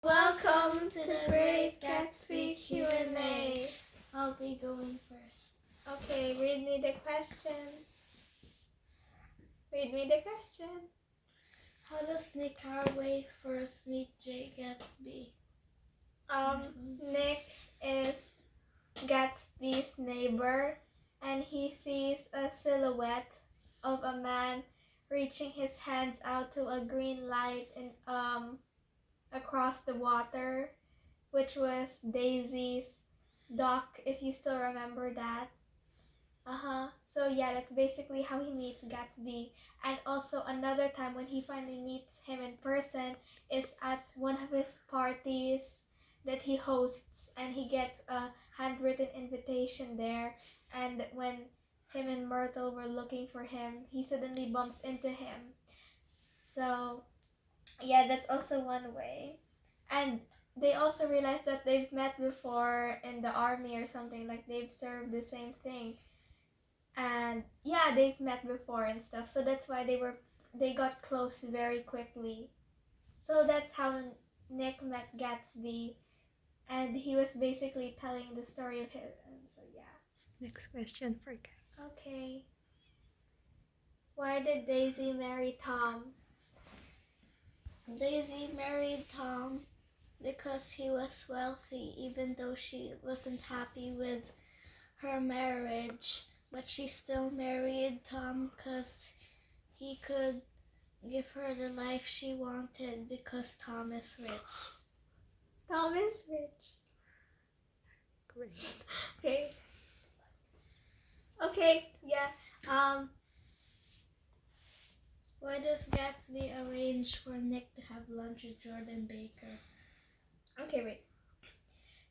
Welcome to the Great Gatsby Q&A. I'll be going first. Okay, read me the question. How does Nick Carraway first meet Jay Gatsby? Nick is Gatsby's neighbor, and he sees a silhouette of a man reaching his hands out to a green light across the water, which was Daisy's dock, if you still remember that. So yeah, that's basically how he meets Gatsby. And also another time when he finally meets him in person is at one of his parties that he hosts, and he gets a handwritten invitation there. And when him and Myrtle were looking for him, he suddenly bumps into him. So yeah, that's also one way. And they also realize that they've met before in the army or something, like they've served the same thing. And yeah, they've met before and stuff. So that's why they got close very quickly. So that's how Nick met Gatsby, and he was basically telling the story of him. So yeah. Next question for Kat. Okay. Why did Daisy marry Tom? Daisy married Tom because he was wealthy, even though she wasn't happy with her marriage. But she still married Tom because he could give her the life she wanted, because Tom is rich. Tom is rich. Great. Okay. Okay, yeah. Why does Gatsby arrange for Nick to have lunch with Jordan Baker? Okay, wait.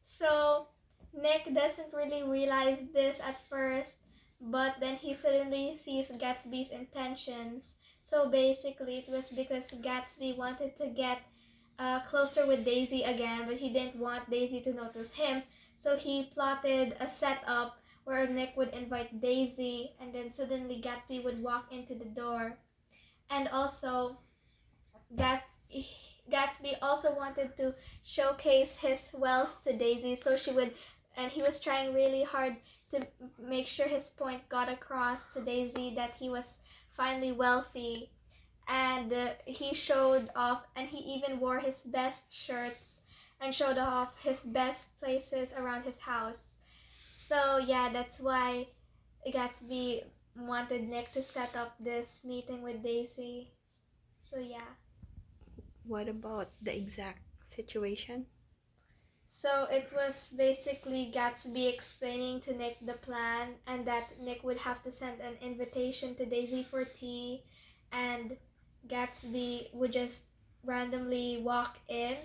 So Nick doesn't really realize this at first, but then he suddenly sees Gatsby's intentions. So basically, it was because Gatsby wanted to get closer with Daisy again, but he didn't want Daisy to notice him. So he plotted a setup where Nick would invite Daisy, and then suddenly Gatsby would walk into the door. And also, Gatsby also wanted to showcase his wealth to Daisy, so she would, and he was trying really hard to make sure his point got across to Daisy that he was finally wealthy. And he showed off, and he even wore his best shirts and showed off his best places around his house. So yeah, that's why Gatsby wanted Nick to set up this meeting with Daisy. So yeah. What about the exact situation? So it was basically Gatsby explaining to Nick the plan, and that Nick would have to send an invitation to Daisy for tea, and Gatsby would just randomly walk in.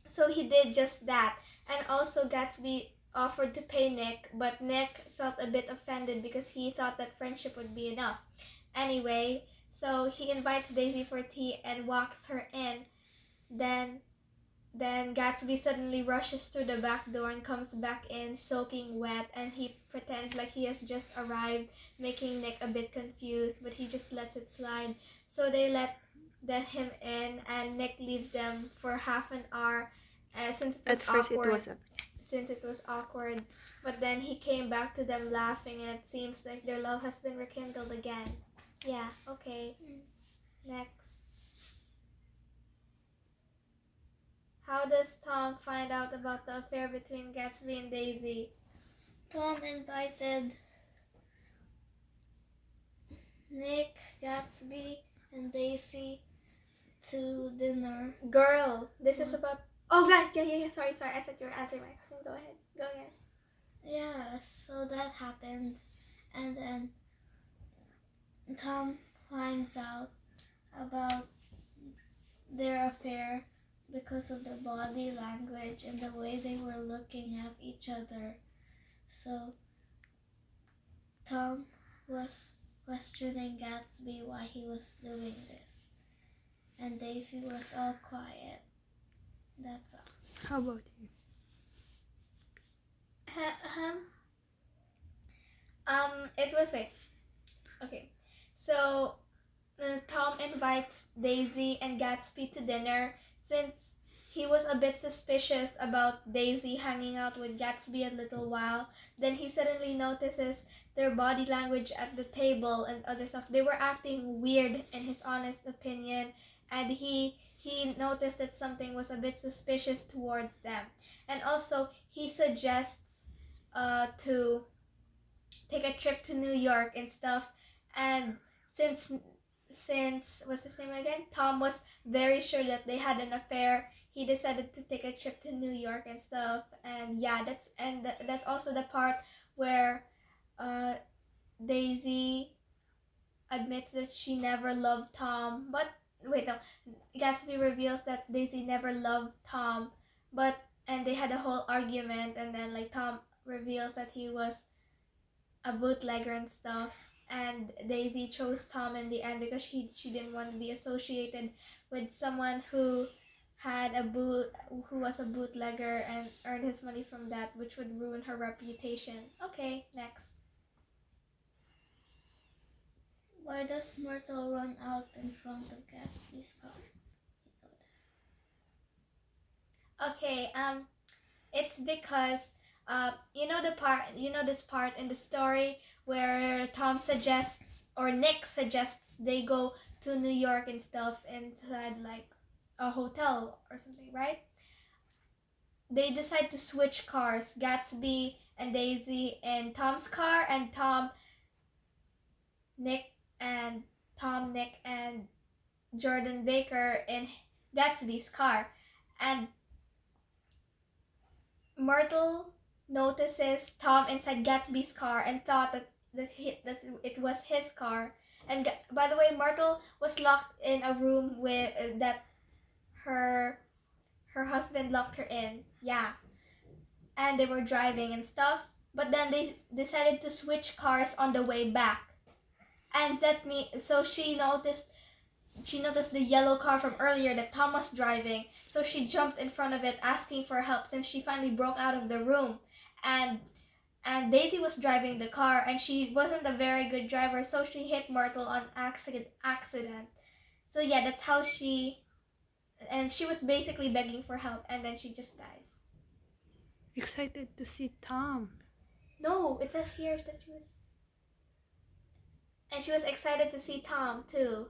So he did just that. And also Gatsby offered to pay Nick, but Nick felt a bit offended because he thought that friendship would be enough. Anyway, so he invites Daisy for tea and walks her in. Then Gatsby suddenly rushes through the back door and comes back in soaking wet, and he pretends like he has just arrived, making Nick a bit confused, but he just lets it slide. So they let him in, and Nick leaves them for half an hour, since it was At first awkward. it wasn't. Since it was awkward, but then he came back to them laughing, and it seems like their love has been rekindled again. Yeah, okay. Next. How does Tom find out about the affair between Gatsby and Daisy? Tom invited Nick, Gatsby, and Daisy to dinner. Girl, this is about... Oh, right. Yeah. Sorry. I thought you were answering my question. Go ahead. Yeah, so that happened. And then Tom finds out about their affair because of the body language and the way they were looking at each other. So Tom was questioning Gatsby why he was doing this, and Daisy was all quiet. That's all. How about you? It was wait. Okay, so Tom invites Daisy and Gatsby to dinner since he was a bit suspicious about Daisy hanging out with Gatsby a little while. Then he suddenly notices their body language at the table and other stuff. They were acting weird in his honest opinion, and he noticed that something was a bit suspicious towards them. And also he suggests to take a trip to New York and stuff. And since what's his name again? Tom was very sure that they had an affair. He decided to take a trip to New York and stuff. And yeah, that's also the part where uh, Daisy admits that she never loved Tom. But wait, no, Gatsby reveals that Daisy never loved Tom. But and they had a whole argument, and then like Tom reveals that he was a bootlegger and stuff, and Daisy chose Tom in the end because she didn't want to be associated with someone who who was a bootlegger and earned his money from that, which would ruin her reputation. Okay, next. Why does Myrtle run out in front of Gatsby's car? Okay, it's because you know this part in the story where Tom suggests or Nick suggests they go to New York and stuff inside like a hotel or something, right? They decide to switch cars, Gatsby and Daisy in Tom's car, and Nick and Nick and Jordan Baker in Gatsby's car. And Myrtle notices Tom inside Gatsby's car and thought that it was his car. And by the way, Myrtle was locked in a room with that her husband locked her in. Yeah, and they were driving and stuff. But then they decided to switch cars on the way back, and so she noticed the yellow car from earlier that Tom was driving, so she jumped in front of it asking for help since she finally broke out of the room. And Daisy was driving the car and she wasn't a very good driver, so she hit Myrtle on accident. So yeah, that's how she was basically begging for help, and then she just dies. Excited to see Tom. No, it says here that she was excited to see Tom too.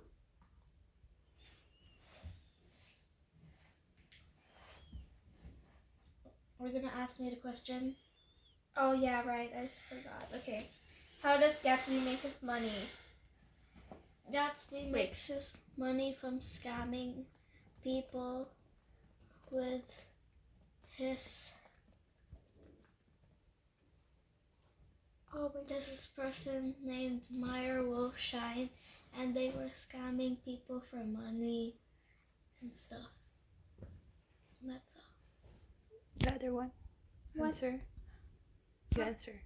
We're gonna ask me the question. Oh yeah, right. I forgot. Okay. How does Gatsby make his money? Gatsby makes his money from scamming people with his. This person named Meyer Wolfshine, and they were scamming people for money and stuff. That's all. The other one. What? Answer. You answer.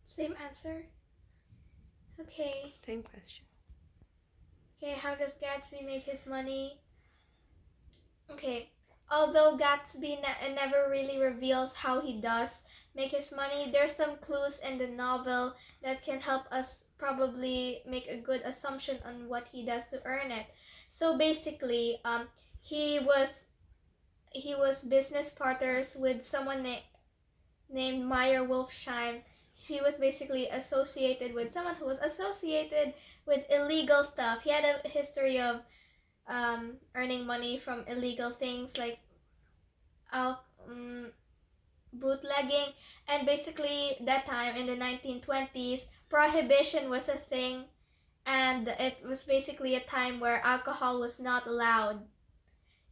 Same answer? Okay. Same question. Okay, how does Gatsby make his money? Okay, although Gatsby never really reveals how he does make his money, there's some clues in the novel that can help us probably make a good assumption on what he does to earn it. So basically, he was business partners with someone named Meyer Wolfsheim. He was basically associated with someone who was associated with illegal stuff. He had a history of earning money from illegal things like bootlegging, and basically that time in the 1920s, prohibition was a thing, and it was basically a time where alcohol was not allowed.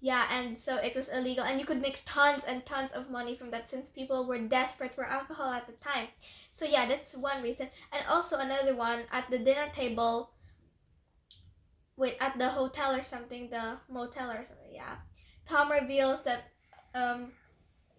Yeah, and so it was illegal, and you could make tons and tons of money from that since people were desperate for alcohol at the time. So yeah, that's one reason. And also another one, at the dinner table, at the hotel or something, the motel or something, yeah, Tom reveals that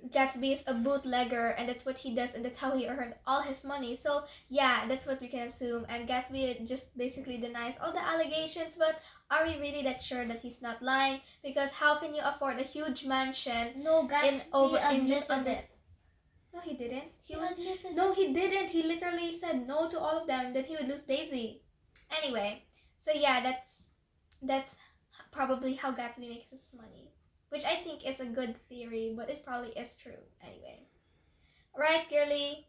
Gatsby is a bootlegger, and that's what he does, and that's how he earned all his money. So yeah, that's what we can assume. And Gatsby just basically denies all the allegations, but are we really that sure that he's not lying? Because how can you afford a huge mansion? No, Gatsby admitted it. No, he didn't. Admitted No, he didn't. He literally said no to all of them. Then he would lose Daisy. Anyway, so yeah, that's probably how Gatsby makes his money. which I think is a good theory, but it probably is true anyway. Right, girly?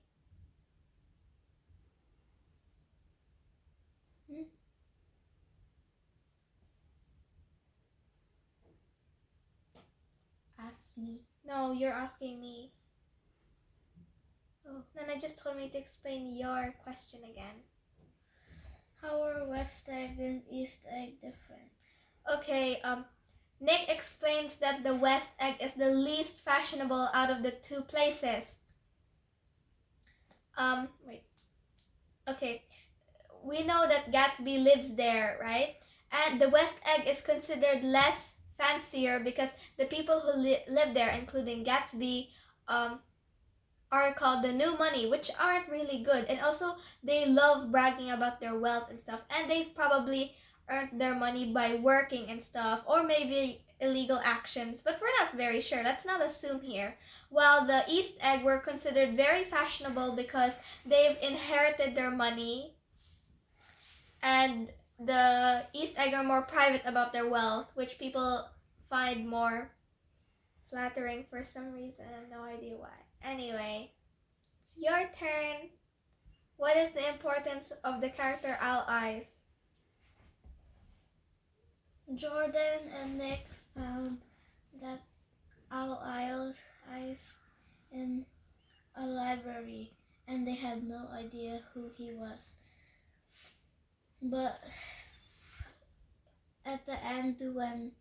Ask me. No, you're asking me. Oh, Nana just told me to explain your question again. How are West Egg and East Egg different? Okay, Nick explains that the West Egg is the least fashionable out of the two places. Wait. Okay, we know that Gatsby lives there, right? And the West Egg is considered less fancier because the people who live there, including Gatsby, are called the new money, which aren't really good. And also, they love bragging about their wealth and stuff. And they've probably earned their money by working and stuff, or maybe illegal actions, but we're not very sure. Let's not assume here. While the East Egg were considered very fashionable because they've inherited their money, and the East Egg are more private about their wealth, which people find more flattering for some reason. I have no idea why. Anyway, it's your turn. What is the importance of the character Owl Eyes? Jordan and Nick found that Owl Eyes in a library, and they had no idea who he was. But at the end, when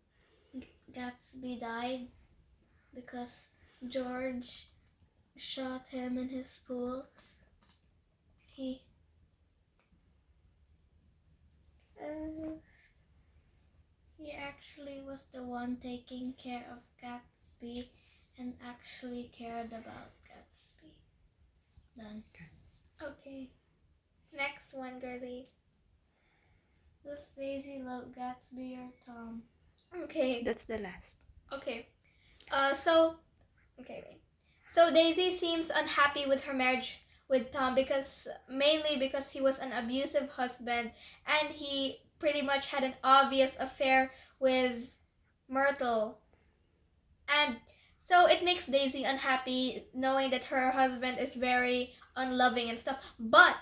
Gatsby died, because George shot him in his pool, he actually was the one taking care of Gatsby and actually cared about Gatsby. Done. Okay. Next one, girly. Does Daisy love Gatsby or Tom? Okay. That's the last. Okay. So Daisy seems unhappy with her marriage with Tom mainly because he was an abusive husband and he pretty much had an obvious affair with Myrtle. And so it makes Daisy unhappy knowing that her husband is very unloving and stuff. But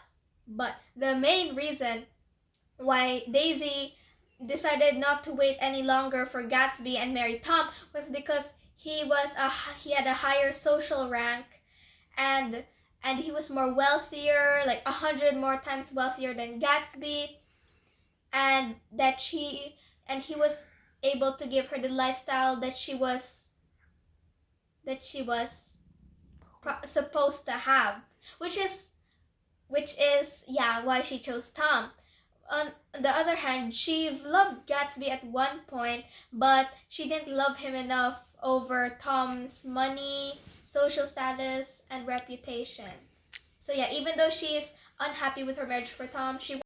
the main reason why Daisy decided not to wait any longer for Gatsby and marry Tom was because he had a higher social rank, and he was more wealthier, like 100 more times wealthier than Gatsby, and he was able to give her the lifestyle that she was supposed to have, which is why she chose Tom. On the other hand, she loved Gatsby at one point, but she didn't love him enough over Tom's money, social status, and reputation. So yeah, even though she is unhappy with her marriage for Tom, she